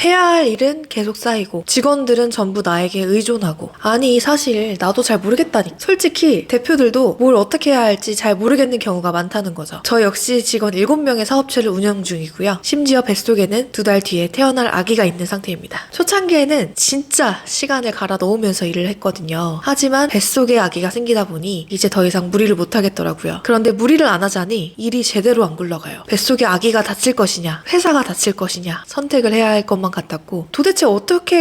해야 할 일은 계속 쌓이고 직원들은 전부 나에게 의존하고. 아니 사실 나도 잘 모르겠다니. 솔직히 대표들도 뭘 어떻게 해야 할지 잘 모르겠는 경우가 많다는 거죠. 저 역시 직원 7명의 사업체를 운영 중이고요. 심지어 뱃속에는 2달 뒤에 태어날 아기가 있는 상태입니다. 초창기에는 진짜 시간을 갈아 넣으면서 일을 했거든요. 하지만 뱃속에 아기가 생기다 보니 이제 더 이상 무리를 못 하겠더라고요. 그런데 무리를 안 하자니 일이 제대로 안 굴러가요. 뱃속에 아기가 다칠 것이냐, 회사가 다칠 것이냐 선택을 해야 할 것만 같았고, 도대체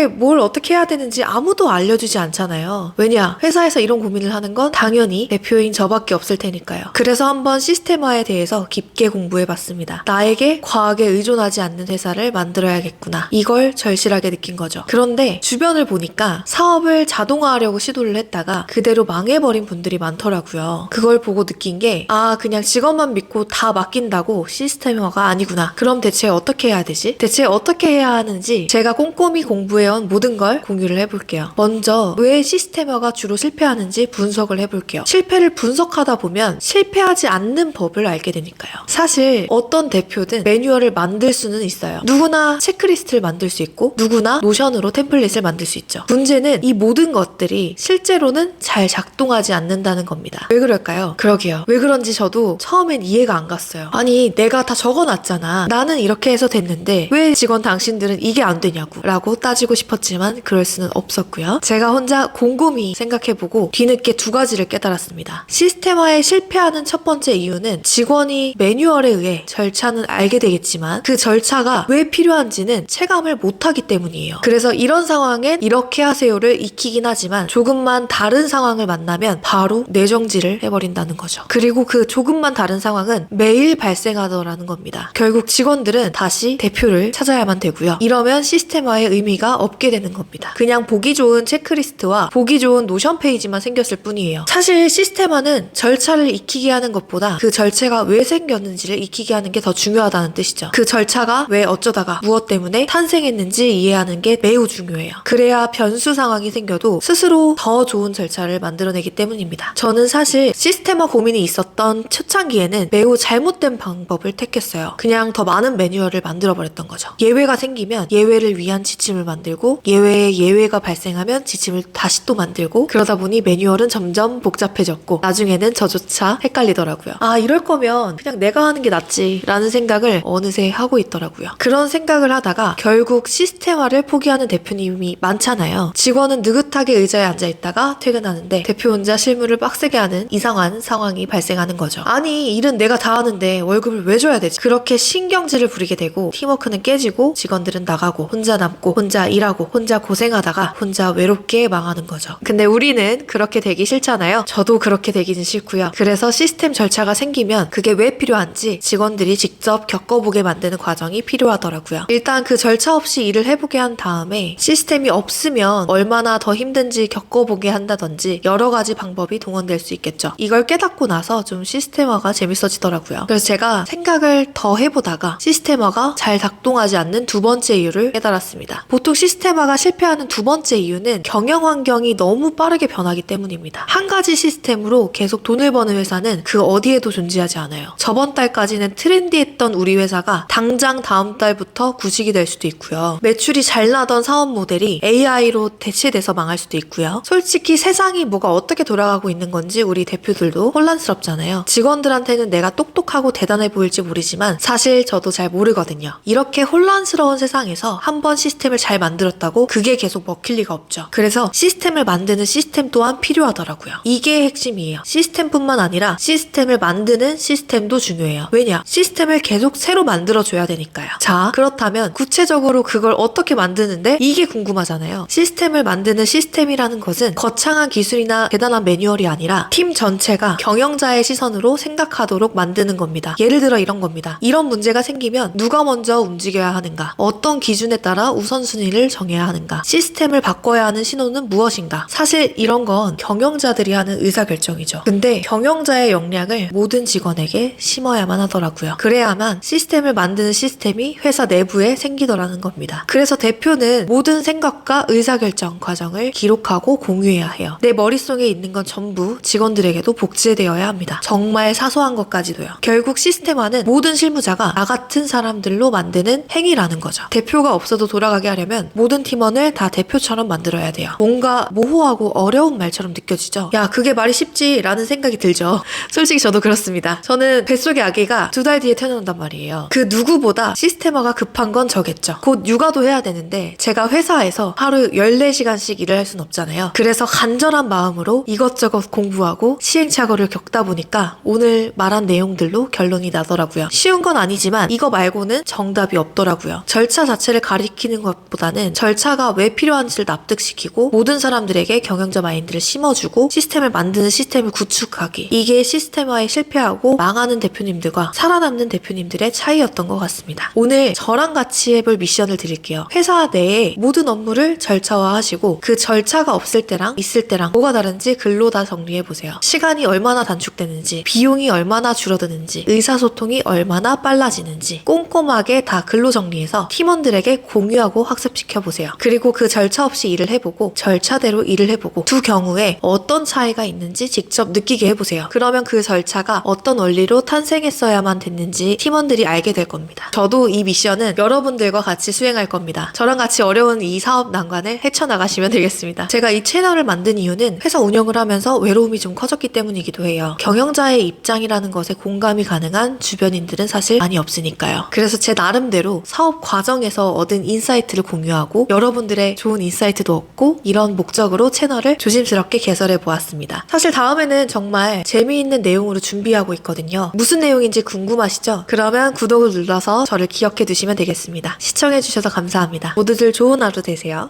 뭘 어떻게 해야 되는지 아무도 알려주지 않잖아요. 왜냐? 회사에서 이런 고민을 하는 건 당연히 대표인 저밖에 없을 테니까요. 그래서 한번 시스템화에 대해서 깊게 공부해봤습니다. 나에게 과하게 의존하지 않는 회사를 만들어야겠구나. 이걸 절실하게 느낀 거죠. 그런데 주변을 보니까 사업을 자동화하려고 시도를 했다가 그대로 망해버린 분들이 많더라고요. 그걸 보고 느낀 게, 그냥 직원만 믿고 다 맡긴다고 시스템화가 아니구나. 그럼 대체 어떻게 해야 되지? 대체 어떻게 해야 하는지 제가 꼼꼼히 공부해온 모든 걸 공유를 해볼게요. 먼저 왜 시스템화가 주로 실패하는지 분석을 해볼게요. 실패를 분석하다 보면 실패하지 않는 법을 알게 되니까요. 사실 어떤 대표든 매뉴얼을 만들 수는 있어요. 누구나 체크리스트를 만들 수 있고 누구나 노션으로 템플릿을 만들 수 있죠. 문제는 이 모든 것들이 실제로는 잘 작동하지 않는다는 겁니다. 왜 그럴까요? 그러게요. 왜 그런지 저도 처음엔 이해가 안 갔어요. 아니 내가 다 적어놨잖아. 나는 이렇게 해서 됐는데 왜 직원 당신들은 이게 안 되냐고 라고 따지고 싶었지만 그럴 수는 없었고요. 제가 혼자 곰곰이 생각해보고 뒤늦게 2가지를 깨달았습니다. 시스템화에 실패하는 첫 번째 이유는 직원이 매뉴얼에 의해 절차는 알게 되겠지만 그 절차가 왜 필요한지는 체감을 못하기 때문이에요. 그래서 이런 상황엔 이렇게 하세요를 익히긴 하지만 조금만 다른 상황을 만나면 바로 뇌정지를 해버린다는 거죠. 그리고 그 조금만 다른 상황은 매일 발생하더라는 겁니다. 결국 직원들은 다시 대표를 찾아야만 되고요. 이러면 시스템화의 의미가 없게 되는 겁니다. 그냥 보기 좋은 체크리스트와 보기 좋은 노션 페이지만 생겼을 뿐이에요. 사실 시스템화는 절차를 익히게 하는 것보다 그 절차가 왜 생겼는지를 익히게 하는 게 더 중요하다는 뜻이죠. 그 절차가 왜 어쩌다가 무엇 때문에 탄생했는지 이해하는 게 매우 중요해요. 그래야 변수 상황이 생겨도 스스로 더 좋은 절차를 만들어내기 때문입니다. 저는 사실 시스템화 고민이 있었던 초창기에는 매우 잘못된 방법을 택했어요. 그냥 더 많은 매뉴얼을 만들어버렸던 거죠. 예외가 생기면 예외를 위한 지침을 만들고 예외에 예외가 발생하면 지침을 다시 또 만들고, 그러다 보니 매뉴얼은 점점 복잡해졌고 나중에는 저조차 헷갈리더라고요. 이럴 거면 그냥 내가 하는 게 낫지 라는 생각을 어느새 하고 있더라고요. 그런 생각을 하다가 결국 시스템화를 포기하는 대표님이 많잖아요. 직원은 느긋하게 의자에 앉아있다가 퇴근하는데 대표 혼자 실무를 빡세게 하는 이상한 상황이 발생하는 거죠. 아니 일은 내가 다 하는데 월급을 왜 줘야 되지? 그렇게 신경질을 부리게 되고 팀워크는 깨지고 직원들은 나가고 혼자 남고 혼자 일하고 혼자 고생하다가 혼자 외롭게 망하는 거죠. 근데 우리는 그렇게 되기 싫잖아요. 저도 그렇게 되기는 싫고요. 그래서 시스템 절차가 생기면 그게 왜 필요한지 직원들이 직접 겪어보게 만드는 과정이 필요하더라고요. 일단 그 절차 없이 일을 해보게 한 다음에 시스템이 없으면 얼마나 더 힘든지 겪어보게 한다든지 여러 가지 방법이 동원될 수 있겠죠. 이걸 깨닫고 나서 좀 시스템화가 재밌어지더라고요. 그래서 제가 생각을 더 해보다가 시스템화가 잘 작동하지 않는 2번째 이유를 깨달았습니다. 보통 시스템화가 실패하는 2번째 이유는 경영 환경이 너무 빠르게 변하기 때문입니다. 한 가지 시스템으로 계속 돈을 버는 회사는 그 어디에도 존재하지 않아요. 저번 달까지는 트렌디했던 우리 회사가 당장 다음 달부터 구식이 될 수도 있고요. 매출이 잘 나던 사업 모델이 AI로 대체돼서 망할 수도 있고요. 솔직히 세상이 뭐가 어떻게 돌아가고 있는 건지 우리 대표들도 혼란스럽잖아요. 직원들한테는 내가 똑똑하고 대단해 보일지 모르지만 사실 저도 잘 모르거든요. 이렇게 혼란스러운 세상에서 한번 시스템을 잘 만들었다고 그게 계속 먹힐 리가 없죠. 그래서 시스템을 만드는 시스템 또한 필요하더라고요. 이게 핵심이에요. 시스템뿐만 아니라 시스템을 만드는 시스템도 중요해요. 왜냐? 시스템을 계속 새로 만들어줘야 되니까요. 자, 그렇다면 구체적으로 그걸 어떻게 만드는데 이게 궁금하잖아요. 시스템을 만드는 시스템이라는 것은 거창한 기술이나 대단한 매뉴얼이 아니라 팀 전체가 경영자의 시선으로 생각하도록 만드는 겁니다. 예를 들어 이런 겁니다. 이런 문제가 생기면 누가 먼저 움직여야 하는가? 어떤 기준에 따라 우선순위를 정해야 하는가? 시스템을 바꿔야 하는 신호는 무엇인가? 사실 이런 건 경영자들이 하는 의사결정이죠. 근데 경영자의 역량을 모든 직원에게 심어야만 하더라고요. 그래야만 시스템을 만드는 시스템이 회사 내부에 생기더라는 겁니다. 그래서 대표는 모든 생각과 의사결정 과정을 기록하고 공유해야 해요. 내 머릿속에 있는 건 전부 직원들에게도 복제되어야 합니다. 정말 사소한 것까지도요. 결국 시스템화는 모든 실무자가 나 같은 사람들로 만드는 행위라는 거죠. 대표 대표가 없어도 돌아가게 하려면 모든 팀원을 다 대표처럼 만들어야 돼요. 뭔가 모호하고 어려운 말처럼 느껴지죠? 야, 그게 말이 쉽지 라는 생각이 들죠. 솔직히 저도 그렇습니다. 저는 뱃속의 아기가 2달 뒤에 태어난단 말이에요. 그 누구보다 시스템화가 급한 건 저겠죠. 곧 육아도 해야 되는데 제가 회사에서 하루 14시간씩 일을 할 순 없잖아요. 그래서 간절한 마음으로 이것저것 공부하고 시행착오를 겪다 보니까 오늘 말한 내용들로 결론이 나더라고요. 쉬운 건 아니지만 이거 말고는 정답이 없더라고요. 절차 자체를 가리키는 것보다는 절차가 왜 필요한지를 납득시키고 모든 사람들에게 경영자 마인드를 심어주고 시스템을 만드는 시스템을 구축하기. 이게 시스템화에 실패하고 망하는 대표님들과 살아남는 대표님들의 차이였던 것 같습니다. 오늘 저랑 같이 해볼 미션을 드릴게요. 회사 내에 모든 업무를 절차화하시고 그 절차가 없을 때랑 있을 때랑 뭐가 다른지 글로 다 정리해보세요. 시간이 얼마나 단축되는지, 비용이 얼마나 줄어드는지, 의사소통이 얼마나 빨라지는지 꼼꼼하게 다 글로 정리해서 팀원들에게 공유하고 학습시켜보세요. 그리고 그 절차 없이 일을 해보고 절차대로 일을 해보고 두 경우에 어떤 차이가 있는지 직접 느끼게 해보세요. 그러면 그 절차가 어떤 원리로 탄생했어야만 됐는지 팀원들이 알게 될 겁니다. 저도 이 미션은 여러분들과 같이 수행할 겁니다. 저랑 같이 어려운 이 사업 난관을 헤쳐나가시면 되겠습니다. 제가 이 채널을 만든 이유는 회사 운영을 하면서 외로움이 좀 커졌기 때문이기도 해요. 경영자의 입장이라는 것에 공감이 가능한 주변인들은 사실 많이 없으니까요. 그래서 제 나름대로 사업 과정에서 얻은 인사이트를 공유하고 여러분들의 좋은 인사이트도 얻고 이런 목적으로 채널을 조심스럽게 개설해 보았습니다. 사실 다음에는 정말 재미있는 내용으로 준비하고 있거든요. 무슨 내용인지 궁금하시죠? 그러면 구독을 눌러서 저를 기억해 두시면 되겠습니다. 시청해 주셔서 감사합니다. 모두들 좋은 하루 되세요.